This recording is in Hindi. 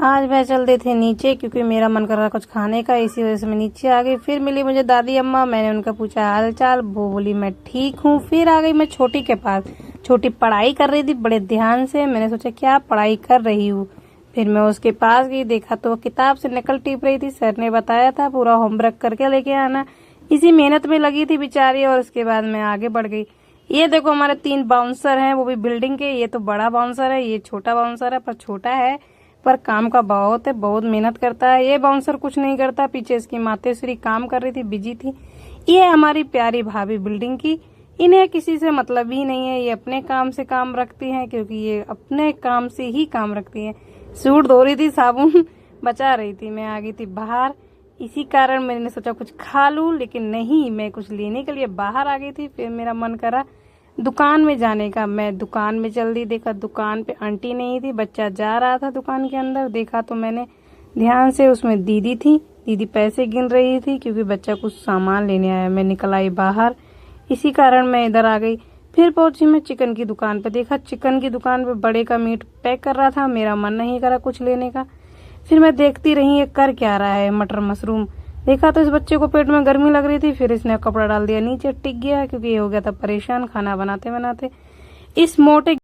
आज वह चलते थे नीचे क्योंकि मेरा मन कर रहा कुछ खाने का, इसी वजह से मैं नीचे आ गई। फिर मिली मुझे दादी अम्मा, मैंने उनका पूछा हाल चाल, वो बोली मैं ठीक हूँ। फिर आ गई मैं छोटी के पास। छोटी पढ़ाई कर रही थी बड़े ध्यान से। मैंने सोचा क्या पढ़ाई कर रही हूँ। फिर मैं उसके पास गई, देखा तो वो किताब से नकल टीप रही थी। सर ने बताया था पूरा होमवर्क करके लेके आना। इसी मेहनत में लगी थी बेचारी। और उसके बाद मैं आगे बढ़ गई। ये देखो हमारे 3 बाउंसर हैं, वो भी बिल्डिंग के। ये तो बड़ा बाउंसर है, ये छोटा बाउंसर है, पर छोटा है पर काम का बहुत है, बहुत मेहनत करता है। ये बाउंसर कुछ नहीं करता, पीछे इसकी मातेश्वरी काम कर रही थी, बिजी थी। ये हमारी प्यारी भाभी बिल्डिंग की। इन्हें किसी से मतलब ही नहीं है, ये अपने काम से काम रखती हैं क्योंकि ये अपने काम से ही काम रखती हैं। सूट धो रही थी, साबुन बचा रही थी, मैं आ गई थी बाहर। इसी कारण मैंने सोचा कुछ खा लूं, लेकिन नहीं, मैं कुछ लेने के लिए बाहर आ गई थी। फिर मेरा मन करा दुकान में जाने का। मैं दुकान में चल दी, देखा दुकान पे आंटी नहीं थी, बच्चा जा रहा था दुकान के अंदर। देखा तो मैंने ध्यान से, उसमें दीदी थी। दीदी पैसे गिन रही थी क्योंकि बच्चा कुछ सामान लेने आया। मैं निकल आई बाहर, इसी कारण मैं इधर आ गई। फिर पहुंची मैं चिकन की दुकान पे, देखा चिकन की दुकान पे बड़े का मीट पैक कर रहा था। मेरा मन नहीं करा कुछ लेने का। फिर मैं देखती रही ये कर क्या रहा है, मटर मशरूम। देखा तो इस बच्चे को पेट में गर्मी लग रही थी। फिर इसने कपड़ा डाल दिया नीचे, टिक गया क्योंकि ये हो गया था परेशान खाना बनाते बनाते। इस मोटे